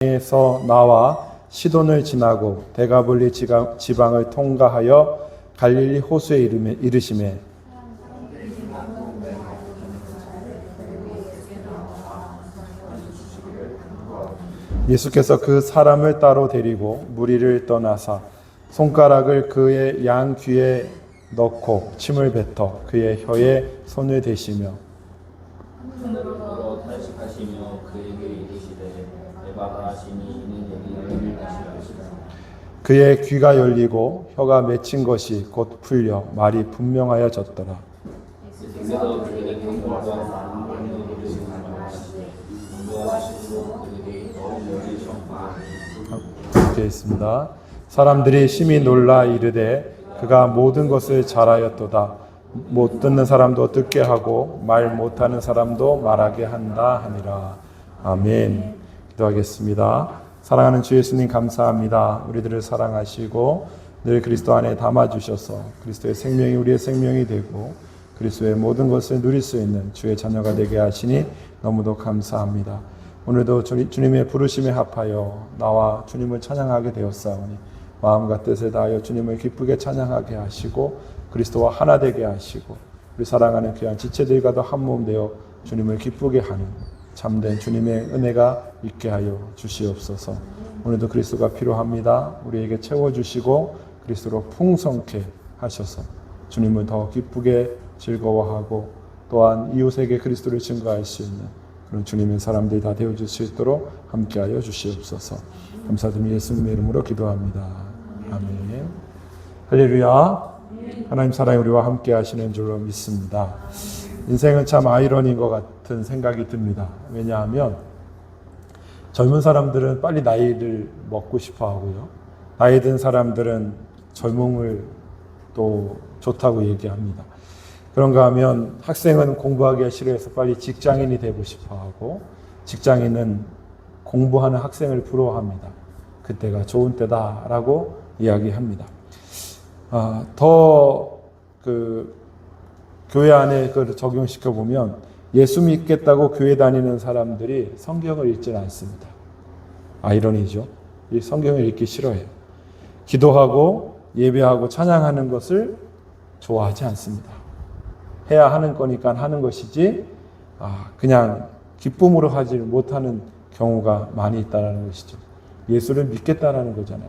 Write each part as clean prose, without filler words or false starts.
에서 나와 시돈을 지나고 데가볼리 지방을 통과하여 갈릴리 호수에 이르시매 예수께서 그 사람을 따로 데리고 무리를 떠나사 손가락을 그의 양 귀에 넣고 침을 뱉어 그의 혀에 손을 대시며 하늘로 탄식하시며 그에게 이르시되 에바가 하시니 이는 여기 열리시라. 그의 귀가 열리고 혀가 맺힌 것이 곧 풀려 말이 분명하여졌더라. 예수께서 그에게 경고하사 많은 권능을 말하시되 인도하시고 그에게 더욱 열리셨다. 되어 있습니다. 사람들이 심히 놀라 이르되 그가 모든 것을 잘하였도다. 못 듣는 사람도 듣게 하고 말 못하는 사람도 말하게 한다 하니라. 아멘. 기도하겠습니다. 사랑하는 주 예수님 감사합니다. 우리들을 사랑하시고 늘 그리스도 안에 담아주셔서 그리스도의 생명이 우리의 생명이 되고 그리스도의 모든 것을 누릴 수 있는 주의 자녀가 되게 하시니 너무도 감사합니다. 오늘도 주님의 부르심에 합하여 나와 주님을 찬양하게 되었사오니 마음과 뜻을 다하여 주님을 기쁘게 찬양하게 하시고 그리스도와 하나 되게 하시고 우리 사랑하는 귀한 지체들과도 한 몸 되어 주님을 기쁘게 하는 참된 주님의 은혜가 있게 하여 주시옵소서. 오늘도 그리스도가 필요합니다. 우리에게 채워주시고 그리스도로 풍성케 하셔서 주님을 더 기쁘게 즐거워하고 또한 이웃에게 그리스도를 증거할 수 있는 그런 주님의 사람들이 다 되어줄 수 있도록 함께하여 주시옵소서. 감사드리며 예수님의 이름으로 기도합니다. 아멘. 할렐루야. 하나님 사랑이 우리와 함께 하시는 줄로 믿습니다. 인생은 참 아이러니인 것 같은 생각이 듭니다. 왜냐하면 젊은 사람들은 빨리 나이를 먹고 싶어 하고요. 나이 든 사람들은 젊음을 또 좋다고 얘기합니다. 그런가 하면 학생은 공부하기가 싫어해서 빨리 직장인이 되고 싶어 하고 직장인은 공부하는 학생을 부러워합니다. 그때가 좋은 때다라고 이야기합니다. 교회 안에 그걸 적용시켜 보면 예수 믿겠다고 교회 다니는 사람들이 성경을 읽지는 않습니다. 아이러니죠. 이 성경을 읽기 싫어해요. 기도하고 예배하고 찬양하는 것을 좋아하지 않습니다. 해야 하는 거니까 하는 것이지 그냥 기쁨으로 하지 못하는 경우가 많이 있다는 것이죠. 예수를 믿겠다는 거잖아요.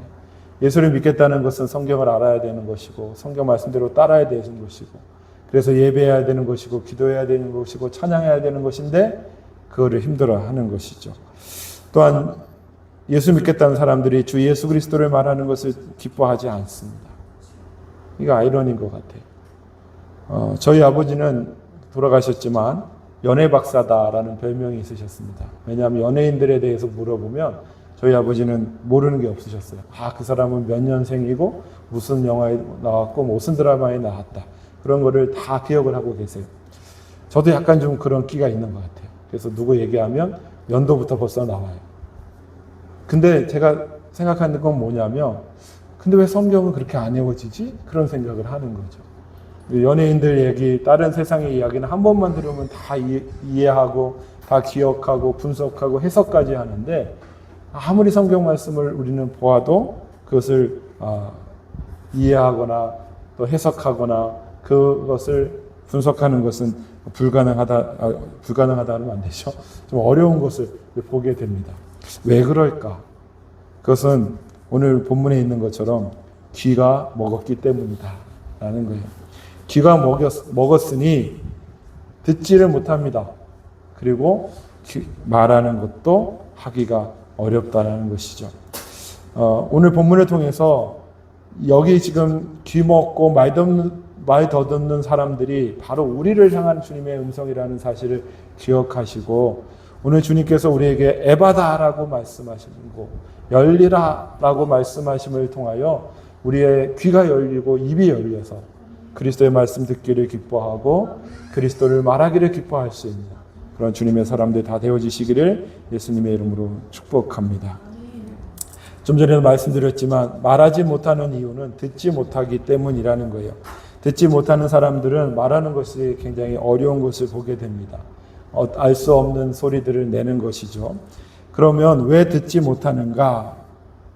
예수를 믿겠다는 것은 성경을 알아야 되는 것이고 성경 말씀대로 따라야 되는 것이고 그래서 예배해야 되는 것이고 기도해야 되는 것이고 찬양해야 되는 것인데 그거를 힘들어하는 것이죠. 또한 예수 믿겠다는 사람들이 주 예수 그리스도를 말하는 것을 기뻐하지 않습니다. 이거 아이러니인 것 같아요. 저희 아버지는 돌아가셨지만 연애 박사다라는 별명이 있으셨습니다. 왜냐하면 연예인들에 대해서 물어보면 저희 아버지는 모르는 게 없으셨어요. 그 사람은 몇 년생이고 무슨 영화에 나왔고 무슨 드라마에 나왔다. 그런 거를 다 기억을 하고 계세요. 저도 약간 좀 그런 끼가 있는 것 같아요. 그래서 누구 얘기하면 연도부터 벌써 나와요. 근데 제가 생각하는 건 뭐냐면 근데 왜 성경은 그렇게 안 외워지지? 그런 생각을 하는 거죠. 연예인들 얘기, 다른 세상의 이야기는 한 번만 들으면 다 이해하고 다 기억하고 분석하고 해석까지 하는데 아무리 성경 말씀을 우리는 보아도 그것을 이해하거나 또 해석하거나 그것을 분석하는 것은 불가능하다는 안 되죠. 좀 어려운 것을 보게 됩니다. 왜 그럴까? 그것은 오늘 본문에 있는 것처럼 귀가 먹었기 때문이다 라는 거예요. 귀가 먹었으니 듣지를 못합니다. 그리고 말하는 것도 하기가 어렵다는 것이죠. 오늘 본문을 통해서 여기 지금 귀 먹고 말 더듬는 사람들이 바로 우리를 향한 주님의 음성이라는 사실을 기억하시고 오늘 주님께서 우리에게 에바다라고 말씀하시고 열리라라고 말씀하심을 통하여 우리의 귀가 열리고 입이 열려서 그리스도의 말씀 듣기를 기뻐하고 그리스도를 말하기를 기뻐할 수 있는 그런 주님의 사람들 다 되어지시기를 예수님의 이름으로 축복합니다. 좀 전에도 말씀드렸지만 말하지 못하는 이유는 듣지 못하기 때문이라는 거예요. 듣지 못하는 사람들은 말하는 것이 굉장히 어려운 것을 보게 됩니다. 알 수 없는 소리들을 내는 것이죠. 그러면 왜 듣지 못하는가에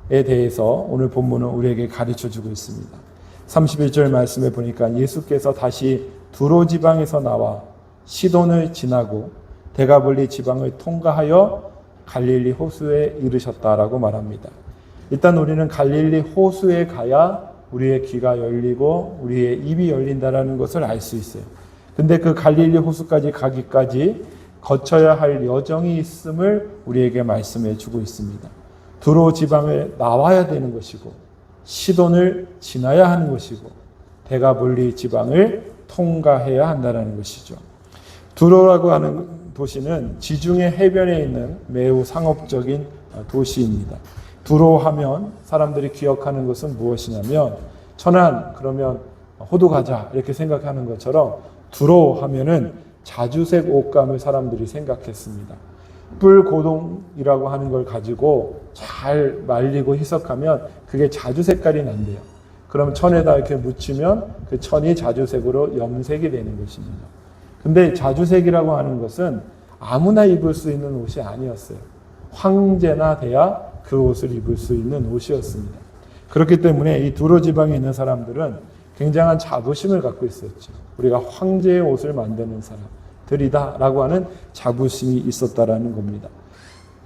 대해서 오늘 본문은 우리에게 가르쳐 주고 있습니다. 31절 말씀에 보니까 예수께서 다시 두로 지방에서 나와 시돈을 지나고 데가볼리 지방을 통과하여 갈릴리 호수에 이르셨다라고 말합니다. 일단 우리는 갈릴리 호수에 가야 우리의 귀가 열리고 우리의 입이 열린다라는 것을 알 수 있어요. 근데 그 갈릴리 호수까지 가기까지 거쳐야 할 여정이 있음을 우리에게 말씀해 주고 있습니다. 두로 지방을 나와야 되는 것이고 시돈을 지나야 하는 것이고 데가볼리 지방을 통과해야 한다는 것이죠. 두로라고 하는 도시는 지중해 해변에 있는 매우 상업적인 도시입니다. 두로 하면 사람들이 기억하는 것은 무엇이냐면 천안 그러면 호두 과자 이렇게 생각하는 것처럼 두로 하면은 자주색 옷감을 사람들이 생각했습니다. 뿔고동이라고 하는 걸 가지고 잘 말리고 희석하면 그게 자주 색깔이 난대요. 그럼 천에다 이렇게 묻히면 그 천이 자주색으로 염색이 되는 것입니다. 근데 자주색이라고 하는 것은 아무나 입을 수 있는 옷이 아니었어요. 황제나 돼야 그 옷을 입을 수 있는 옷이었습니다. 그렇기 때문에 이 두로 지방에 있는 사람들은 굉장한 자부심을 갖고 있었죠. 우리가 황제의 옷을 만드는 사람들이다라고 하는 자부심이 있었다라는 겁니다.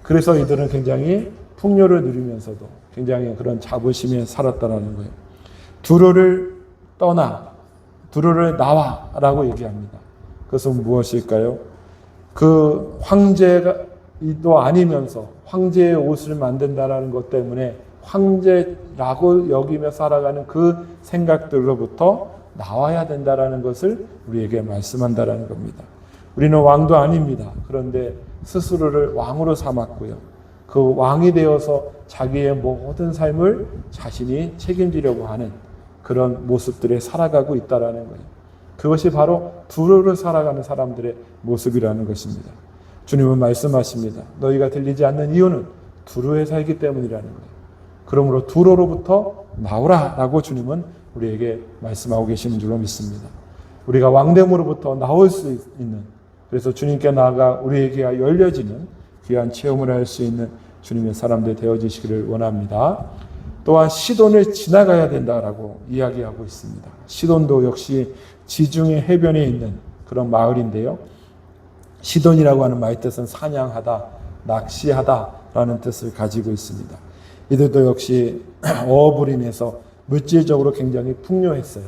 그래서 이들은 굉장히 풍요를 누리면서도 굉장히 그런 자부심에 살았다라는 거예요. 두로를 떠나, 두로를 나와라고 얘기합니다. 그것은 무엇일까요? 그 황제도 아니면서 황제의 옷을 만든다라는 것 때문에 황제라고 여기며 살아가는 그 생각들로부터 나와야 된다라는 것을 우리에게 말씀한다라는 겁니다. 우리는 왕도 아닙니다. 그런데 스스로를 왕으로 삼았고요. 그 왕이 되어서 자기의 모든 삶을 자신이 책임지려고 하는 그런 모습들에 살아가고 있다라는 거예요. 그것이 바로 두로를 살아가는 사람들의 모습이라는 것입니다. 주님은 말씀하십니다. 너희가 들리지 않는 이유는 두로에 살기 때문이라는 거예요. 그러므로 두로로부터 나오라라고 주님은 우리에게 말씀하고 계시는 줄로 믿습니다. 우리가 왕됨으로부터 나올 수 있는, 그래서 주님께 나아가 우리에게 열려지는 귀한 체험을 할 수 있는 주님의 사람들 되어지시기를 원합니다. 또한 시돈을 지나가야 된다라고 이야기하고 있습니다. 시돈도 역시 지중해 해변에 있는 그런 마을인데요. 시돈이라고 하는 말 뜻은 사냥하다, 낚시하다라는 뜻을 가지고 있습니다. 이들도 역시 어업으로 인해서 물질적으로 굉장히 풍요했어요.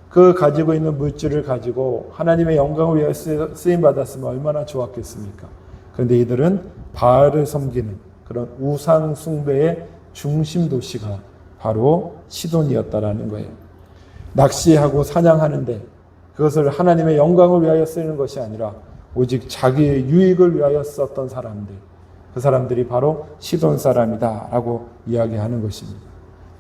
그 가지고 있는 물질을 가지고 하나님의 영광을 위해 쓰임받았으면 얼마나 좋았겠습니까? 그런데 이들은 바알을 섬기는 그런 우상 숭배의 중심 도시가 바로 시돈이었다라는 거예요. 낚시하고 사냥하는데 그것을 하나님의 영광을 위하여 쓰는 것이 아니라 오직 자기의 유익을 위하여 썼던 사람들, 그 사람들이 바로 시돈 사람이다라고 이야기하는 것입니다.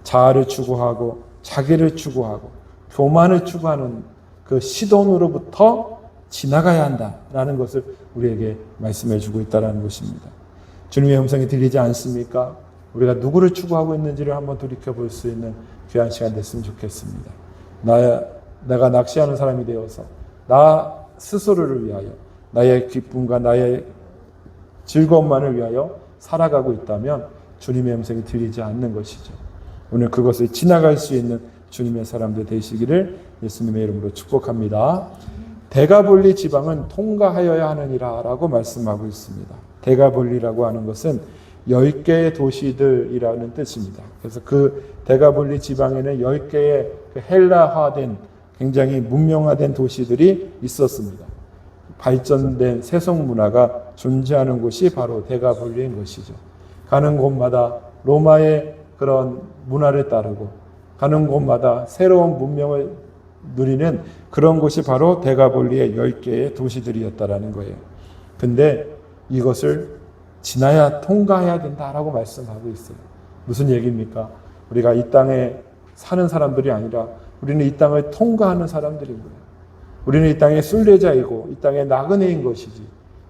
자아를 추구하고 자기를 추구하고 교만을 추구하는 그 시돈으로부터 지나가야 한다라는 것을 우리에게 말씀해 주고 있다는 것입니다. 주님의 음성이 들리지 않습니까? 우리가 누구를 추구하고 있는지를 한번 돌이켜볼 수 있는 귀한 시간 됐으면 좋겠습니다. 내가 낚시하는 사람이 되어서 나 스스로를 위하여 나의 기쁨과 나의 즐거움만을 위하여 살아가고 있다면 주님의 음성이 들리지 않는 것이죠. 오늘 그것을 지나갈 수 있는 주님의 사람들 되시기를 예수님의 이름으로 축복합니다. 데가볼리 지방은 통과하여야 하느니라 라고 말씀하고 있습니다. 데가볼리라고 하는 것은 10개의 도시들이라는 뜻입니다. 그래서 그 데가볼리 지방에는 10개의 그 헬라화된 굉장히 문명화된 도시들이 있었습니다. 발전된 세속 문화가 존재하는 곳이 바로 데가볼리인 것이죠. 가는 곳마다 로마의 그런 문화를 따르고 가는 곳마다 새로운 문명을 누리는 그런 곳이 바로 데가볼리의 10개의 도시들이었다라는 거예요. 근데 이것을 지나야 통과해야 된다라고 말씀하고 있어요. 무슨 얘기입니까? 우리가 이 땅에 사는 사람들이 아니라 우리는 이 땅을 통과하는 사람들인 거예요. 우리는 이 땅의 순례자이고 이 땅의 나그네인 것이지,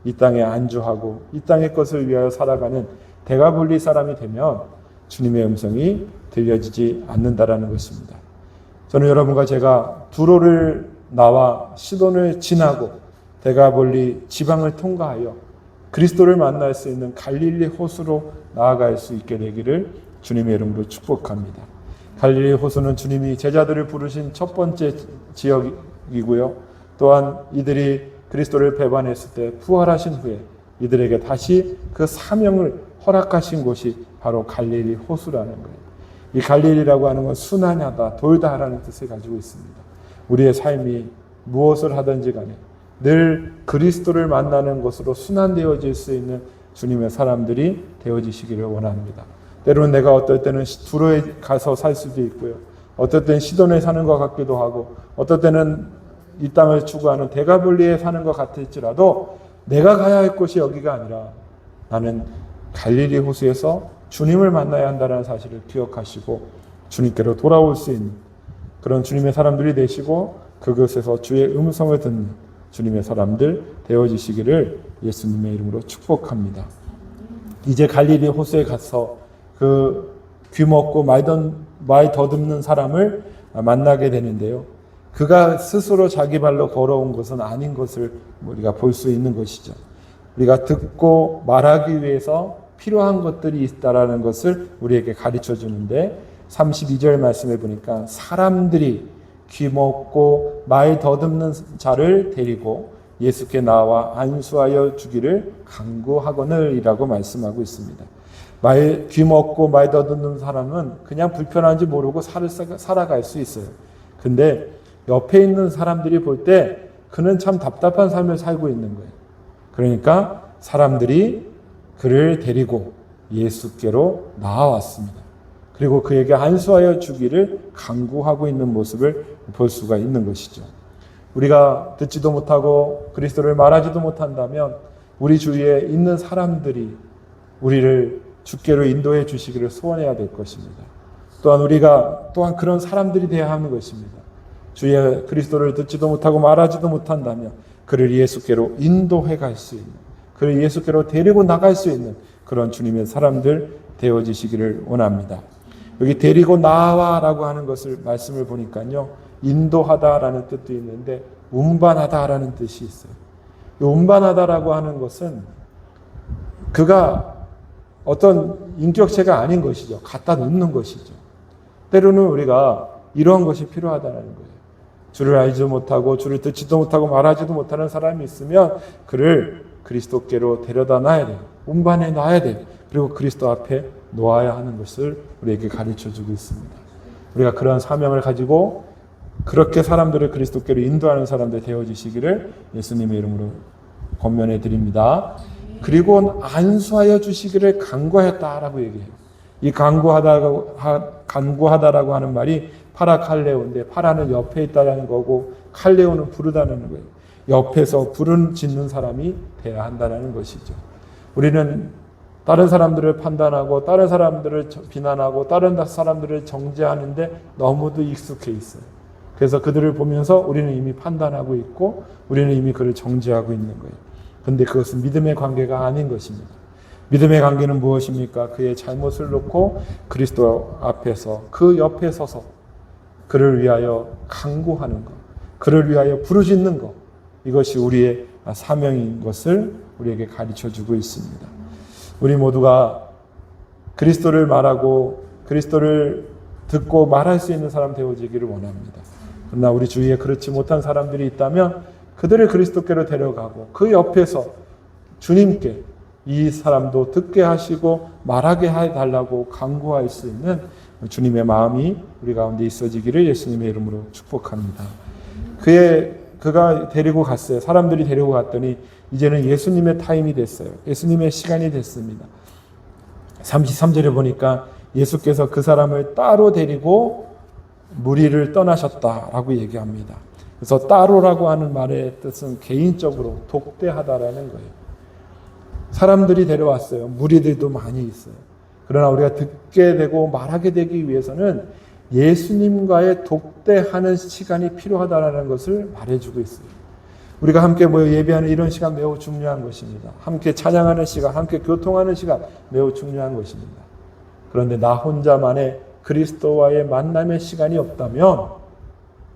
이 땅에 안주하고 이 땅의 것을 위하여 살아가는 데가볼리 사람이 되면 주님의 음성이 들려지지 않는다라는 것입니다. 저는 여러분과 제가 두로를 나와 시돈을 지나고 데가볼리 지방을 통과하여 그리스도를 만날 수 있는 갈릴리 호수로 나아갈 수 있게 되기를 주님의 이름으로 축복합니다. 갈릴리 호수는 주님이 제자들을 부르신 첫 번째 지역이고요. 또한 이들이 그리스도를 배반했을 때 부활하신 후에 이들에게 다시 그 사명을 허락하신 곳이 바로 갈릴리 호수라는 거예요. 이 갈릴리라고 하는 건 순환하다, 돌다라는 뜻을 가지고 있습니다. 우리의 삶이 무엇을 하든지 간에 늘 그리스도를 만나는 것으로 순환되어질 수 있는 주님의 사람들이 되어지시기를 원합니다. 때로는 내가 어떨 때는 두로에 가서 살 수도 있고요. 어떨 때는 시돈에 사는 것 같기도 하고, 어떨 때는 이 땅을 추구하는 데가볼리에 사는 것 같을지라도 내가 가야 할 곳이 여기가 아니라 나는 갈릴리 호수에서 주님을 만나야 한다는 사실을 기억하시고 주님께로 돌아올 수 있는 그런 주님의 사람들이 되시고 그곳에서 주의 음성을 듣는 주님의 사람들 되어지시기를 예수님의 이름으로 축복합니다. 이제 갈릴리 호수에 가서 그 귀먹고 말 더듬는 사람을 만나게 되는데요. 그가 스스로 자기 발로 걸어온 것은 아닌 것을 우리가 볼 수 있는 것이죠. 우리가 듣고 말하기 위해서 필요한 것들이 있다라는 것을 우리에게 가르쳐 주는데 32절 말씀에 보니까 사람들이 귀먹고 말 더듬는 자를 데리고 예수께 나와 안수하여 주기를 간구하거늘이라고 말씀하고 있습니다. 귀먹고 말 더듬는 사람은 그냥 불편한지 모르고 살아갈 수 있어요. 근데 옆에 있는 사람들이 볼 때 그는 참 답답한 삶을 살고 있는 거예요. 그러니까 사람들이 그를 데리고 예수께로 나아왔습니다. 그리고 그에게 안수하여 주기를 간구하고 있는 모습을 볼 수가 있는 것이죠. 우리가 듣지도 못하고 그리스도를 말하지도 못한다면 우리 주위에 있는 사람들이 우리를 주께로 인도해 주시기를 소원해야 될 것입니다. 또한 우리가 또한 그런 사람들이 되어야 하는 것입니다. 주의 그리스도를 듣지도 못하고 말하지도 못한다면 그를 예수께로 인도해 갈 수 있는, 그를 예수께로 데리고 나갈 수 있는 그런 주님의 사람들 되어지시기를 원합니다. 여기 데리고 나와라고 하는 것을 말씀을 보니까요, 인도하다라는 뜻도 있는데 운반하다라는 뜻이 있어요. 이 운반하다라고 하는 것은 그가 어떤 인격체가 아닌 것이죠. 갖다 놓는 것이죠. 때로는 우리가 이러한 것이 필요하다는 거예요. 주를 알지도 못하고 주를 듣지도 못하고 말하지도 못하는 사람이 있으면 그를 그리스도께로 데려다 놔야 돼요. 운반해 놔야 돼요. 그리고 그리스도 앞에 놓아야 하는 것을 우리에게 가르쳐주고 있습니다. 우리가 그런 사명을 가지고 그렇게 사람들을 그리스도께로 인도하는 사람들 되어주시기를 예수님의 이름으로 권면해 드립니다. 그리고 안수하여 주시기를 간구했다라고 얘기해요. 이 간구하다라고 하는 말이 파라칼레오인데, 파라는 옆에 있다라는 거고 칼레오는 부르다는 거예요. 옆에서 부른 짓는 사람이 돼야 한다는 것이죠. 우리는 다른 사람들을 판단하고 다른 사람들을 비난하고 다른 사람들을 정죄하는데 너무도 익숙해 있어요. 그래서 그들을 보면서 우리는 이미 판단하고 있고 우리는 이미 그를 정죄하고 있는 거예요. 그런데 그것은 믿음의 관계가 아닌 것입니다. 믿음의 관계는 무엇입니까? 그의 잘못을 놓고 그리스도 앞에서 그 옆에 서서 그를 위하여 간구하는 것, 그를 위하여 부르짖는 것, 이것이 우리의 사명인 것을 우리에게 가르쳐주고 있습니다. 우리 모두가 그리스도를 말하고 그리스도를 듣고 말할 수 있는 사람 되어지기를 원합니다. 그러나 우리 주위에 그렇지 못한 사람들이 있다면 그들을 그리스도께로 데려가고 그 옆에서 주님께 이 사람도 듣게 하시고 말하게 해달라고 간구할 수 있는 주님의 마음이 우리 가운데 있어지기를 예수님의 이름으로 축복합니다. 그가 데리고 갔어요. 사람들이 데리고 갔더니 이제는 예수님의 타임이 됐어요. 예수님의 시간이 됐습니다. 33절에 보니까 예수께서 그 사람을 따로 데리고 무리를 떠나셨다라고 얘기합니다. 그래서 따로라고 하는 말의 뜻은 개인적으로 독대하다라는 거예요. 사람들이 데려왔어요. 무리들도 많이 있어요. 그러나 우리가 듣게 되고 말하게 되기 위해서는 예수님과의 독대하는 시간이 필요하다는 것을 말해주고 있어요. 우리가 함께 모여 예배하는 이런 시간 매우 중요한 것입니다. 함께 찬양하는 시간, 함께 교통하는 시간 매우 중요한 것입니다. 그런데 나 혼자만의 그리스도와의 만남의 시간이 없다면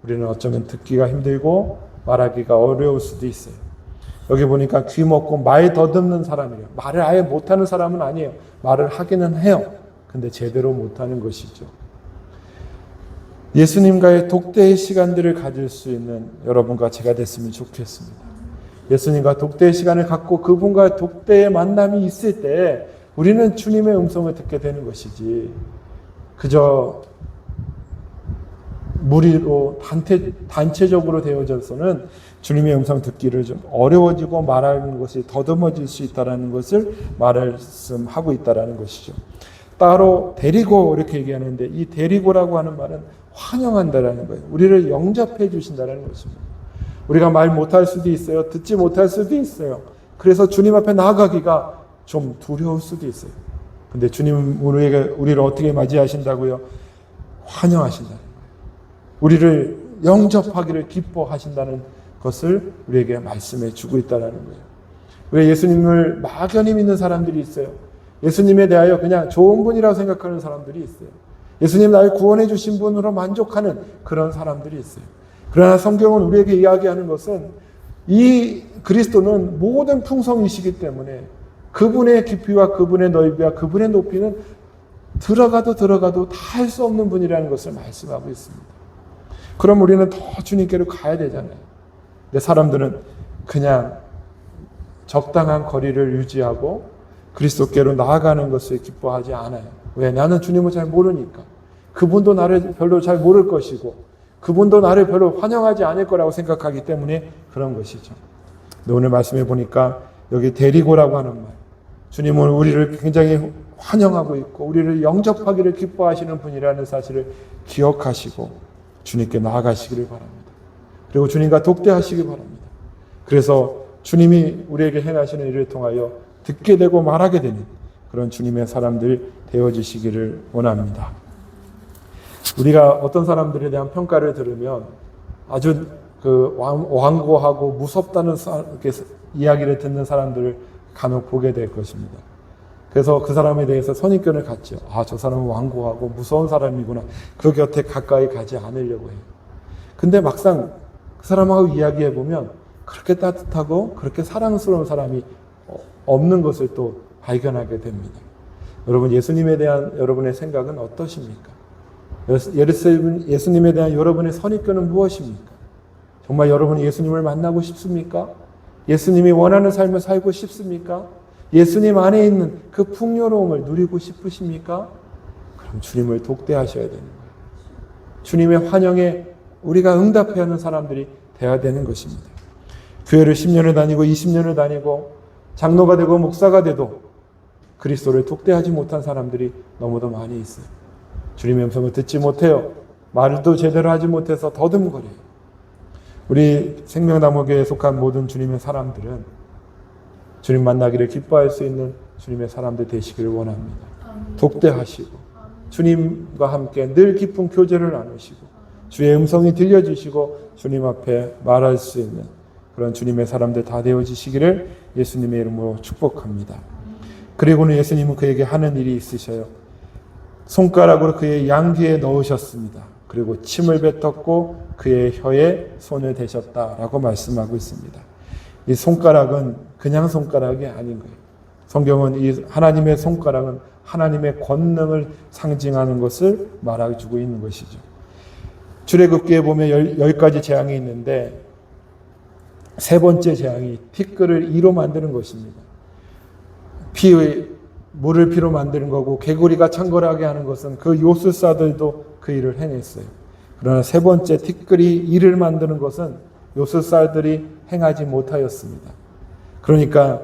우리는 어쩌면 듣기가 힘들고 말하기가 어려울 수도 있어요. 여기 보니까 귀 먹고 말 더듬는 사람이래요. 말을 아예 못하는 사람은 아니에요. 말을 하기는 해요. 근데 제대로 못하는 것이죠. 예수님과의 독대의 시간들을 가질 수 있는 여러분과 제가 됐으면 좋겠습니다. 예수님과 독대의 시간을 갖고 그분과 독대의 만남이 있을 때 우리는 주님의 음성을 듣게 되는 것이지, 그저 무리로 단체적으로 되어져서는 주님의 음성 듣기를 좀 어려워지고 말하는 것이 더듬어질 수 있다는 것을 말씀하고 있다는 것이죠. 따로 데리고 이렇게 얘기하는데, 이 데리고라고 하는 말은 환영한다라는 거예요. 우리를 영접해 주신다는 것입니다. 우리가 말 못할 수도 있어요. 듣지 못할 수도 있어요. 그래서 주님 앞에 나아가기가 좀 두려울 수도 있어요. 근데 주님 우리를 어떻게 맞이하신다고요? 환영하신다는 거예요. 우리를 영접하기를 기뻐하신다는 것을 우리에게 말씀해 주고 있다는 거예요. 왜 예수님을 막연히 믿는 사람들이 있어요. 예수님에 대하여 그냥 좋은 분이라고 생각하는 사람들이 있어요. 예수님 나를 구원해 주신 분으로 만족하는 그런 사람들이 있어요. 그러나 성경은 우리에게 이야기하는 것은 이 그리스도는 모든 풍성이시기 때문에 그분의 깊이와 그분의 넓이와 그분의 높이는 들어가도 다 할 수 없는 분이라는 것을 말씀하고 있습니다. 그럼 우리는 더 주님께로 가야 되잖아요. 근데 사람들은 그냥 적당한 거리를 유지하고 그리스도께로 나아가는 것을 기뻐하지 않아요. 왜? 나는 주님을 잘 모르니까. 그분도 나를 별로 잘 모를 것이고 그분도 나를 별로 환영하지 않을 거라고 생각하기 때문에 그런 것이죠. 근데 오늘 말씀해 보니까 여기 데리고라고 하는 말, 주님은 우리를 굉장히 환영하고 있고 우리를 영접하기를 기뻐하시는 분이라는 사실을 기억하시고 주님께 나아가시기를 바랍니다. 그리고 주님과 독대하시기 바랍니다. 그래서 주님이 우리에게 행하시는 일을 통하여 듣게 되고 말하게 되는 그런 주님의 사람들 되어지시기를 원합니다. 우리가 어떤 사람들에 대한 평가를 들으면 아주 완고하고 무섭다는 이야기를 듣는 사람들을 간혹 보게 될 것입니다. 그래서 그 사람에 대해서 선입견을 갖죠. 저 사람은 완고하고 무서운 사람이구나. 그 곁에 가까이 가지 않으려고 해요. 근데 막상 그 사람하고 이야기해 보면 그렇게 따뜻하고 그렇게 사랑스러운 사람이 없는 것을 또 발견하게 됩니다. 여러분, 예수님에 대한 여러분의 생각은 어떠십니까? 예수님에 대한 여러분의 선입견은 무엇입니까? 정말 여러분이 예수님을 만나고 싶습니까? 예수님이 원하는 삶을 살고 싶습니까? 예수님 안에 있는 그 풍요로움을 누리고 싶으십니까? 그럼 주님을 독대하셔야 되는 거예요. 주님의 환영에 우리가 응답해야 하는 사람들이 되어야 되는 것입니다. 교회를 10년을 다니고 20년을 다니고 장로가 되고 목사가 돼도 그리스도를 독대하지 못한 사람들이 너무도 많이 있어요. 주님의 음성을 듣지 못해요. 말도 제대로 하지 못해서 더듬거려요. 우리 생명나무교회에 속한 모든 주님의 사람들은 주님 만나기를 기뻐할 수 있는 주님의 사람들 되시기를 원합니다. 독대하시고 주님과 함께 늘 깊은 교제를 나누시고 주의 음성이 들려주시고 주님 앞에 말할 수 있는 그런 주님의 사람들 다 되어지시기를 예수님의 이름으로 축복합니다. 그리고는 예수님은 그에게 하는 일이 있으셔요. 손가락으로 그의 양귀에 넣으셨습니다. 그리고 침을 뱉었고 그의 혀에 손을 대셨다라고 말씀하고 있습니다. 이 손가락은 그냥 손가락이 아닌 거예요. 성경은 이 하나님의 손가락은 하나님의 권능을 상징하는 것을 말해주고 있는 것이죠. 출애굽기에 보면 10가지 재앙이 있는데 세 번째 재앙이 티끌을 이로 만드는 것입니다. 물을 피로 만드는 거고 개구리가 창궐하게 하는 것은 그 요술사들도 그 일을 해냈어요. 그러나 세 번째 티끌이 이를 만드는 것은 요술사들이 행하지 못하였습니다. 그러니까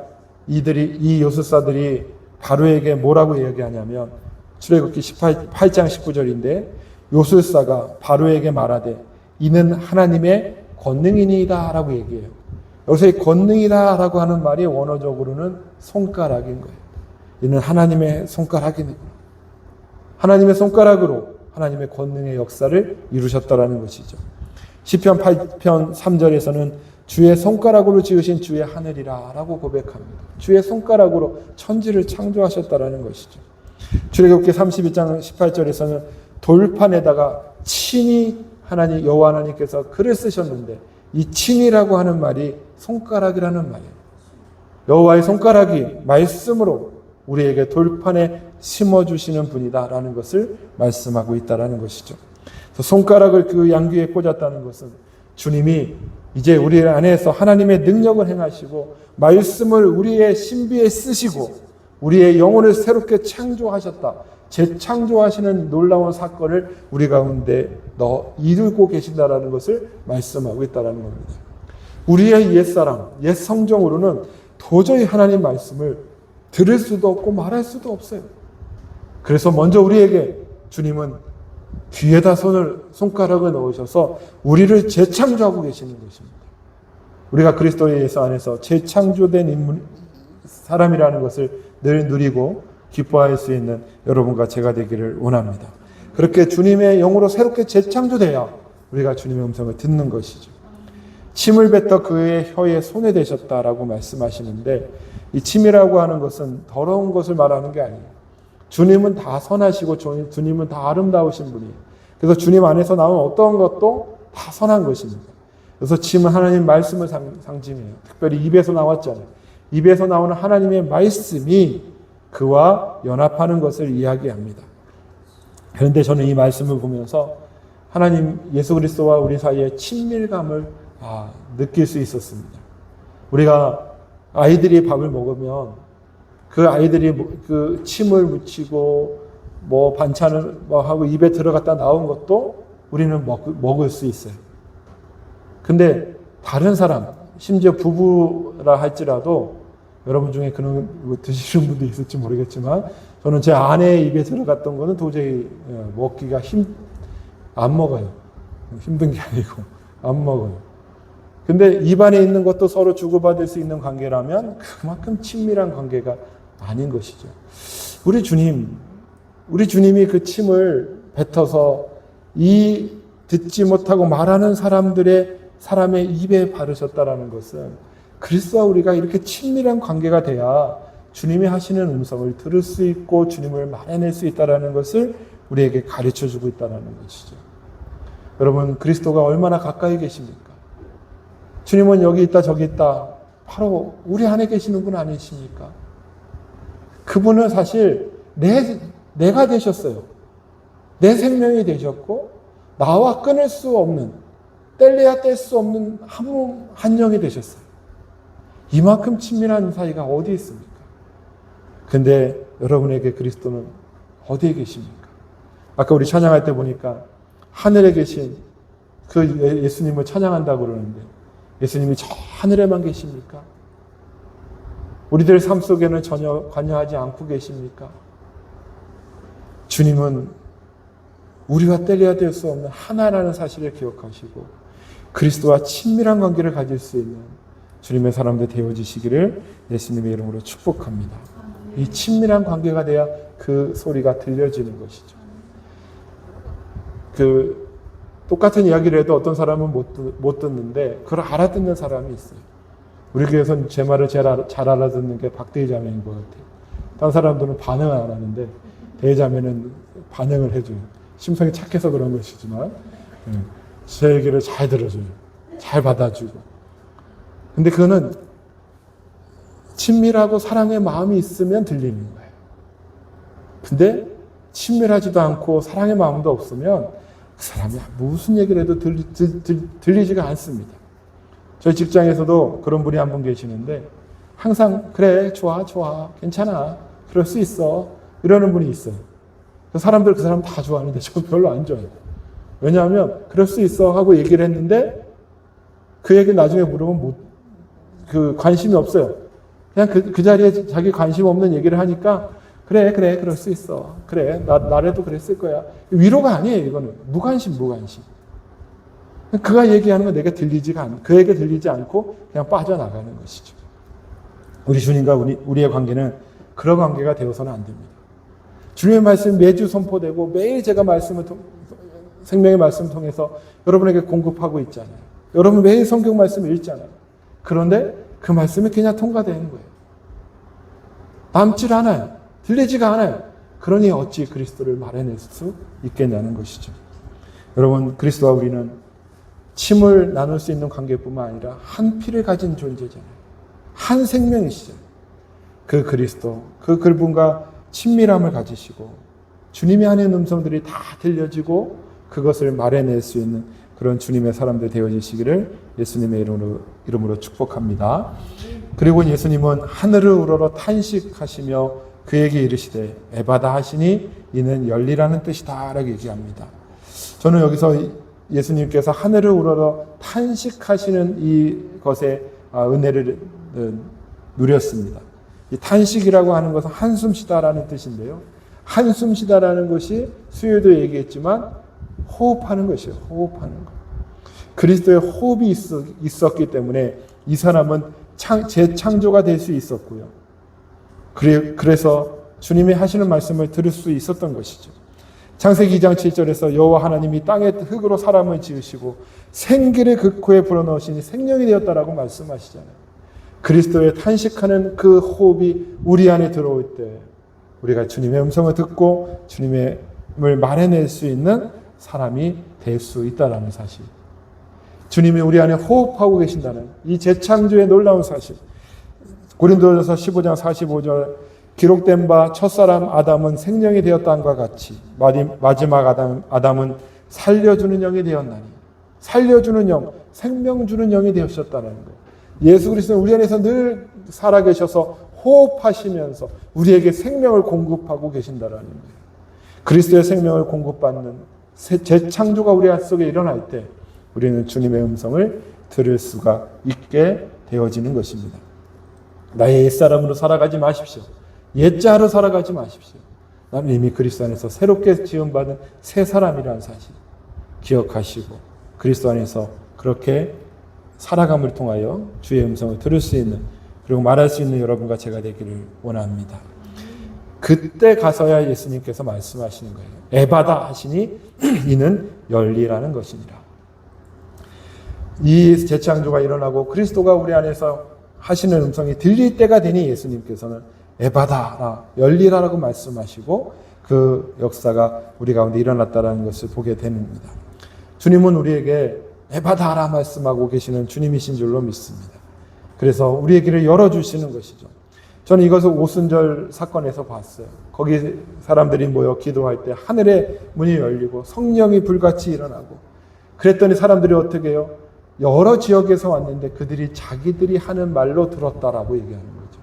이 요술사들이 바로에게 뭐라고 이야기하냐면 출애굽기 18장 19절인데 요술사가 바로에게 말하되 이는 하나님의 권능이니이다 라고 얘기해요. 여기서 이 권능이다 라고 하는 말이 원어적으로는 손가락인 거예요. 이는 하나님의 손가락이니라. 하나님의 손가락으로 하나님의 권능의 역사를 이루셨다라는 것이죠. 시편 8편 3절에서는 주의 손가락으로 지으신 주의 하늘이라 라고 고백합니다. 주의 손가락으로 천지를 창조하셨다라는 것이죠. 출애굽기 32장 18절에서는 돌판에다가 친히 여호와 하나님께서 글을 쓰셨는데 이 친이라고 하는 말이 손가락이라는 말이에요. 여호와의 손가락이 말씀으로 우리에게 돌판에 심어주시는 분이다라는 것을 말씀하고 있다라는 것이죠. 그래서 손가락을 그 양귀에 꽂았다는 것은 주님이 이제 우리 안에서 하나님의 능력을 행하시고 말씀을 우리의 신비에 쓰시고 우리의 영혼을 새롭게 창조하셨다. 재창조하시는 놀라운 사건을 우리 가운데 이루고 계신다라는 것을 말씀하고 있다는 겁니다. 우리의 옛사람, 옛 성정으로는 도저히 하나님 말씀을 들을 수도 없고 말할 수도 없어요. 그래서 먼저 우리에게 주님은 귀에다 손가락을 넣으셔서 우리를 재창조하고 계시는 것입니다. 우리가 그리스도의 예수 안에서 재창조된 사람이라는 것을 늘 누리고 기뻐할 수 있는 여러분과 제가 되기를 원합니다. 그렇게 주님의 영으로 새롭게 재창조돼야 우리가 주님의 음성을 듣는 것이죠. 침을 뱉어 그의 혀에 손에 대셨다라고 말씀하시는데 이 침이라고 하는 것은 더러운 것을 말하는 게 아니에요. 주님은 다 선하시고 주님은 다 아름다우신 분이에요. 그래서 주님 안에서 나오는 어떤 것도 다 선한 것입니다. 그래서 침은 하나님 말씀을 상징해요. 특별히 입에서 나왔잖아요. 입에서 나오는 하나님의 말씀이 그와 연합하는 것을 이야기합니다. 그런데 저는 이 말씀을 보면서 하나님 예수 그리스도와 우리 사이의 친밀감을 느낄 수 있었습니다. 우리가 아이들이 밥을 먹으면 그 아이들이 그 침을 묻히고 뭐 반찬을 뭐 하고 입에 들어갔다 나온 것도 우리는 먹을 수 있어요. 근데 다른 사람, 심지어 부부라 할지라도 여러분 중에 그런 거 드시는 분도 있을지 모르겠지만 저는 제 아내의 입에 들어갔던 거는 도저히 먹기가 안 먹어요. 힘든 게 아니고 안 먹어요. 근데 입안에 있는 것도 서로 주고받을 수 있는 관계라면 그만큼 친밀한 관계가 아닌 것이죠. 우리 주님이 그 침을 뱉어서 이 듣지 못하고 말하는 사람의 입에 바르셨다라는 것은 그리스도와 우리가 이렇게 친밀한 관계가 돼야 주님이 하시는 음성을 들을 수 있고 주님을 말해낼 수 있다는 것을 우리에게 가르쳐주고 있다는 것이죠. 여러분, 그리스도가 얼마나 가까이 계십니까? 주님은 여기 있다 저기 있다 바로 우리 안에 계시는 분 아니십니까? 그분은 사실 내가 되셨어요. 내 생명이 되셨고 나와 끊을 수 없는, 뗄래야 뗄 수 없는 한 영이 되셨어요. 이만큼 친밀한 사이가 어디 있습니까? 근데 여러분에게 그리스도는 어디에 계십니까? 아까 우리 찬양할 때 보니까 하늘에 계신 그 예수님을 찬양한다고 그러는데 예수님이 저 하늘에만 계십니까? 우리들 삶 속에는 전혀 관여하지 않고 계십니까? 주님은 우리가 떼려야 될 수 없는 하나라는 사실을 기억하시고 그리스도와 친밀한 관계를 가질 수 있는 주님의 사람들 되어지시기를 예수님의 이름으로 축복합니다. 이 친밀한 관계가 돼야 그 소리가 들려지는 것이죠. 똑같은 이야기를 해도 어떤 사람은 못 듣는데 그걸 알아듣는 사람이 있어요. 우리 교회에서는 제 말을 잘 알아듣는 게 박대희 자매인 것 같아요. 다른 사람들은 반응을 안 하는데 대희 자매는 반응을 해줘요. 심성이 착해서 그런 것이지만 제 얘기를 잘 들어줘요. 잘 받아주고. 근데 그거는 친밀하고 사랑의 마음이 있으면 들리는 거예요. 근데 친밀하지도 않고 사랑의 마음도 없으면 그 사람이 무슨 얘기를 해도 들리지가 않습니다. 저희 직장에서도 그런 분이 한 분 계시는데 항상 그래 좋아 괜찮아 그럴 수 있어 이러는 분이 있어요. 그 사람 다 좋아하는데 저 별로 안 좋아해요. 왜냐하면 그럴 수 있어 하고 얘기를 했는데 그 얘기 나중에 물으면 관심이 없어요. 그냥 그 자리에 자기 관심 없는 얘기를 하니까 그래 그럴 수 있어. 그래 나라도 그랬을 거야. 위로가 아니에요. 이거는 무관심. 그가 얘기하는 건 내게 그에게 들리지 않고 그냥 빠져나가는 것이죠. 우리 주님과 우리의 관계는 그런 관계가 되어서는 안 됩니다. 주님의 말씀 매주 선포되고 매일 제가 생명의 말씀을 통해서 여러분에게 공급하고 있잖아요. 여러분 매일 성경 말씀을 읽잖아요. 그런데 그 말씀이 그냥 통과되는 거예요. 남질 않아요. 들리지가 않아요. 그러니 어찌 그리스도를 말해낼 수 있겠냐는 것이죠. 여러분, 그리스도와 우리는 침을 나눌 수 있는 관계뿐만 아니라 한 피를 가진 존재잖아요. 한 생명이시잖아요. 그 그리스도, 그 그분과 친밀함을 가지시고 주님이 하는 음성들이 다 들려지고 그것을 말해낼 수 있는 그런 주님의 사람들 되어지시기를 예수님의 이름으로 축복합니다. 그리고 예수님은 하늘을 우러러 탄식하시며 그에게 이르시되 에바다 하시니 이는 열리라는 뜻이다 라고 얘기합니다. 저는 여기서 예수님께서 하늘을 우러러 탄식하시는 이것의 은혜를 누렸습니다. 이 탄식이라고 하는 것은 한숨 쉬다라는 뜻인데요. 한숨 쉬다라는 것이 수요일도 얘기했지만 호흡하는 것이에요. 호흡하는 것. 그리스도의 호흡이 있었기 때문에 이 사람은 재창조가 될 수 있었고요. 그래서 주님이 하시는 말씀을 들을 수 있었던 것이죠. 창세기 2장 7절에서 여호와 하나님이 땅의 흙으로 사람을 지으시고 생기를 그 코에 불어넣으시니 생명이 되었다라고 말씀하시잖아요. 그리스도의 탄식하는 그 호흡이 우리 안에 들어올 때 우리가 주님의 음성을 듣고 주님을 말해낼 수 있는 사람이 될 수 있다는 사실. 주님이 우리 안에 호흡하고 계신다는 이 재창조의 놀라운 사실. 고린도전서 15장 45절 기록된 바 첫사람 아담은 생명이 되었다는과 같이 마지막 아담은 살려주는 영이 되었나니 살려주는 영, 생명 주는 영이 되셨다는 것. 예수 그리스도는 우리 안에서 늘 살아계셔서 호흡하시면서 우리에게 생명을 공급하고 계신다는 거예요. 그리스도의 생명을 공급받는 재창조가 우리 안 속에 일어날 때 우리는 주님의 음성을 들을 수가 있게 되어지는 것입니다. 나의 옛사람으로 살아가지 마십시오. 옛자로 살아가지 마십시오. 나는 이미 그리스도 안에서 새롭게 지음받은 새 사람이라는 사실 기억하시고 그리스도 안에서 그렇게 살아감을 통하여 주의 음성을 들을 수 있는 그리고 말할 수 있는 여러분과 제가 되기를 원합니다. 그때 가서야 예수님께서 말씀하시는 거예요. 에바다 하시니 이는 열리라는 것이니라. 이 재창조가 일어나고 그리스도가 우리 안에서 하시는 음성이 들릴 때가 되니 예수님께서는 에바다라 열리라라고 말씀하시고 그 역사가 우리 가운데 일어났다는 것을 보게 됩니다. 주님은 우리에게 에바다라 말씀하고 계시는 주님이신 줄로 믿습니다. 그래서 우리의 길을 열어주시는 것이죠. 저는 이것을 오순절 사건에서 봤어요. 거기 사람들이 모여 기도할 때 하늘의 문이 열리고 성령이 불같이 일어나고 그랬더니 사람들이 어떻게 해요? 여러 지역에서 왔는데 그들이 자기들이 하는 말로 들었다라고 얘기하는 거죠.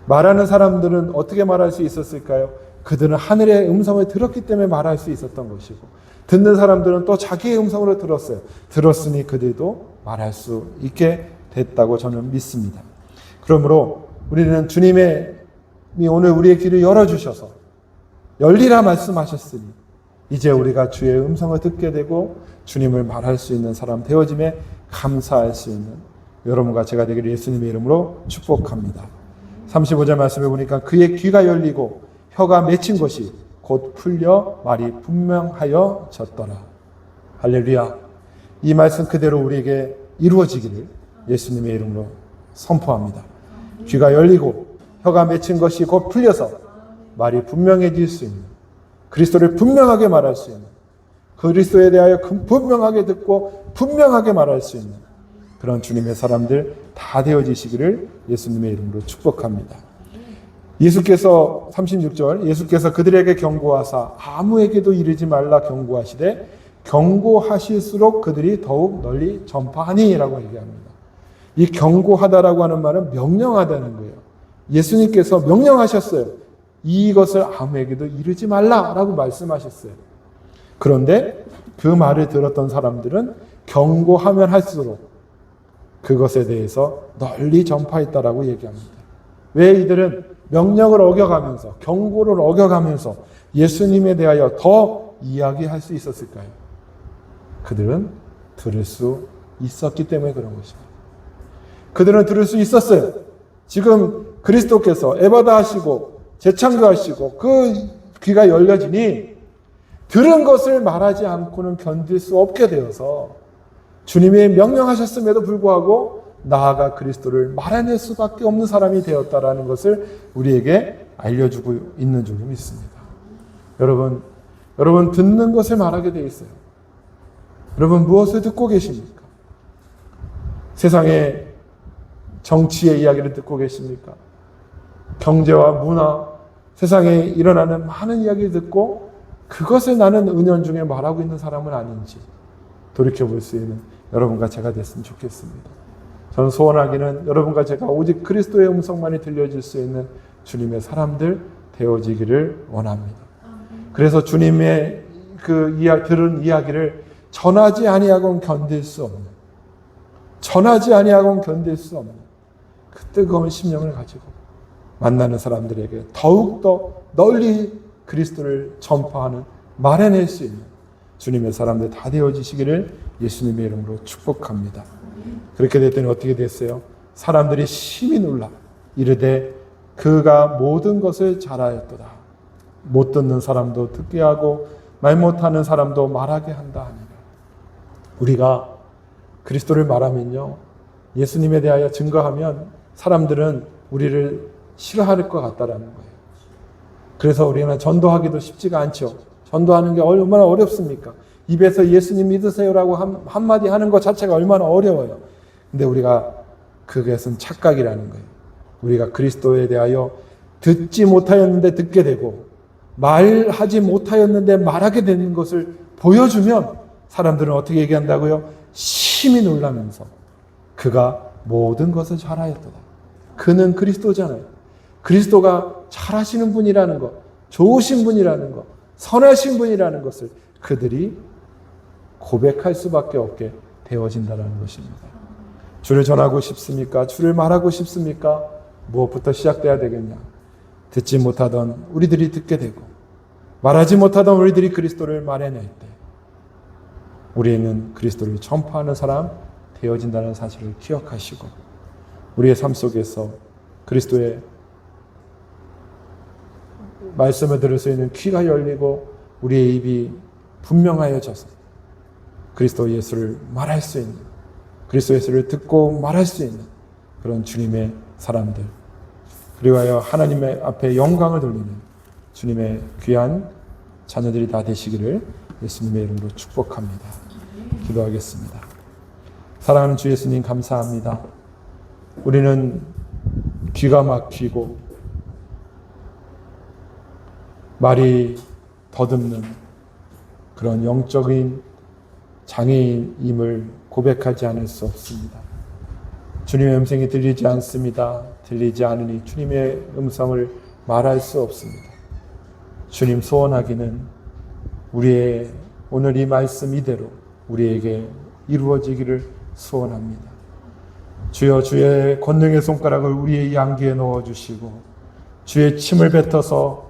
말하는 사람들은 어떻게 말할 수 있었을까요? 그들은 하늘의 음성을 들었기 때문에 말할 수 있었던 것이고 듣는 사람들은 또 자기의 음성으로 들었어요. 들었으니 그들도 말할 수 있게 됐다고 저는 믿습니다. 그러므로 우리는 주님이 오늘 우리의 길을 열어주셔서 열리라 말씀하셨으니 이제 우리가 주의 음성을 듣게 되고 주님을 말할 수 있는 사람 되어짐에 감사할 수 있는 여러분과 제가 되기를 예수님의 이름으로 축복합니다. 35절 말씀에 보니까 그의 귀가 열리고 혀가 맺힌 것이 곧 풀려 말이 분명하여졌더라. 할렐루야. 이 말씀 그대로 우리에게 이루어지기를 예수님의 이름으로 선포합니다. 귀가 열리고 혀가 맺힌 것이 곧 풀려서 말이 분명해질 수 있는 그리스도를 분명하게 말할 수 있는 그리스도에 대하여 분명하게 듣고 분명하게 말할 수 있는 그런 주님의 사람들 다 되어지시기를 예수님의 이름으로 축복합니다. 예수께서 36절 예수께서 그들에게 경고하사 아무에게도 이르지 말라 경고하시되 경고하실수록 그들이 더욱 널리 전파하니라고 얘기합니다. 이 경고하다라고 하는 말은 명령하다는 거예요. 예수님께서 명령하셨어요. 이것을 아무에게도 이르지 말라라고 말씀하셨어요. 그런데 그 말을 들었던 사람들은 경고하면 할수록 그것에 대해서 널리 전파했다라고 얘기합니다. 왜 이들은 명령을 어겨가면서 경고를 어겨가면서 예수님에 대하여 더 이야기할 수 있었을까요? 그들은 들을 수 있었기 때문에 그런 것입니다. 그들은 들을 수 있었어요. 지금 그리스도께서 에바다 하시고 재창조하시고 그 귀가 열려지니 들은 것을 말하지 않고는 견딜 수 없게 되어서 주님이 명령하셨음에도 불구하고 나아가 그리스도를 말해낼 수밖에 없는 사람이 되었다라는 것을 우리에게 알려주고 있는 줄 믿습니다. 여러분 듣는 것을 말하게 돼 있어요. 여러분 무엇을 듣고 계십니까? 세상의 정치의 이야기를 듣고 계십니까? 경제와 문화, 세상에 일어나는 많은 이야기를 듣고 그것을 나는 은연중에 말하고 있는 사람은 아닌지 돌이켜볼 수 있는 여러분과 제가 됐으면 좋겠습니다. 저는 소원하기는 여러분과 제가 오직 그리스도의 음성만이 들려질 수 있는 주님의 사람들 되어지기를 원합니다. 그래서 주님의 들은 이야기를 전하지 아니하고는 견딜 수 없는, 전하지 아니하고는 견딜 수 없는 그 뜨거운 심령을 가지고 만나는 사람들에게 더욱더 널리 그리스도를 전파하는, 말해낼 수 있는 주님의 사람들 다 되어지시기를 예수님의 이름으로 축복합니다. 그렇게 됐더니 어떻게 됐어요? 사람들이 심히 놀라 이르되 그가 모든 것을 잘하였도다. 못 듣는 사람도 듣게 하고 말 못하는 사람도 말하게 한다 하니라. 우리가 그리스도를 말하면요, 예수님에 대하여 증거하면 사람들은 우리를 싫어할 것 같다라는 거예요. 그래서 우리는 전도하기도 쉽지가 않죠. 전도하는 게 얼마나 어렵습니까? 입에서 예수님 믿으세요라고 한마디 하는 것 자체가 얼마나 어려워요. 근데 우리가 그것은 착각이라는 거예요. 우리가 그리스도에 대하여 듣지 못하였는데 듣게 되고 말하지 못하였는데 말하게 되는 것을 보여주면 사람들은 어떻게 얘기한다고요? 심히 놀라면서 그가 모든 것을 잘하였도다. 그는 그리스도잖아요. 그리스도가 잘하시는 분이라는 것, 좋으신 분이라는 것, 선하신 분이라는 것을 그들이 고백할 수밖에 없게 되어진다는 것입니다. 주를 전하고 싶습니까? 주를 말하고 싶습니까? 무엇부터 시작돼야 되겠냐? 듣지 못하던 우리들이 듣게 되고 말하지 못하던 우리들이 그리스도를 말해낼 때 우리는 그리스도를 전파하는 사람 되어진다는 사실을 기억하시고 우리의 삶 속에서 그리스도의 말씀을 들을 수 있는 귀가 열리고 우리의 입이 분명하여져서 그리스도 예수를 말할 수 있는, 그리스도 예수를 듣고 말할 수 있는 그런 주님의 사람들, 그리고 하나님의 앞에 영광을 돌리는 주님의 귀한 자녀들이 다 되시기를 예수님의 이름으로 축복합니다. 기도하겠습니다. 사랑하는 주 예수님 감사합니다. 우리는 귀가 막히고 말이 더듬는 그런 영적인 장애인임을 고백하지 않을 수 없습니다. 주님의 음성이 들리지 않습니다. 들리지 않으니 주님의 음성을 말할 수 없습니다. 주님 소원하기는 우리의 오늘 이 말씀 이대로 우리에게 이루어지기를 소원합니다. 주여 주의 권능의 손가락을 우리의 양귀에 넣어주시고 주의 침을 뱉어서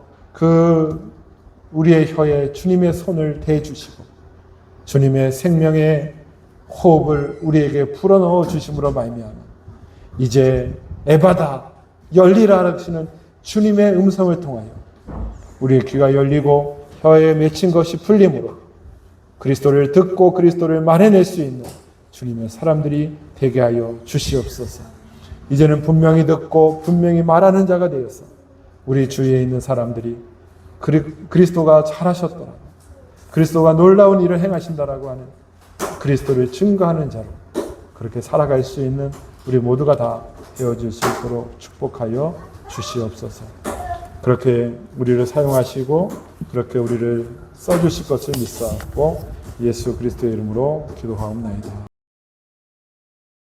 우리의 혀에 주님의 손을 대주시고 주님의 생명의 호흡을 우리에게 불어넣어 주심으로 말미암아 이제 에바다 열리라 하시는 주님의 음성을 통하여 우리의 귀가 열리고 혀에 맺힌 것이 풀림으로 그리스도를 듣고 그리스도를 말해낼 수 있는 주님의 사람들이 되게 하여 주시옵소서. 이제는 분명히 듣고 분명히 말하는 자가 되어서 우리 주위에 있는 사람들이 그리스도가 잘하셨더라, 그리스도가 놀라운 일을 행하신다라고 하는 그리스도를 증거하는 자로 그렇게 살아갈 수 있는 우리 모두가 다 되어질 수 있도록 축복하여 주시옵소서. 그렇게 우리를 사용하시고 그렇게 우리를 써주실 것을 믿사옵고 예수 그리스도의 이름으로 기도하옵나이다.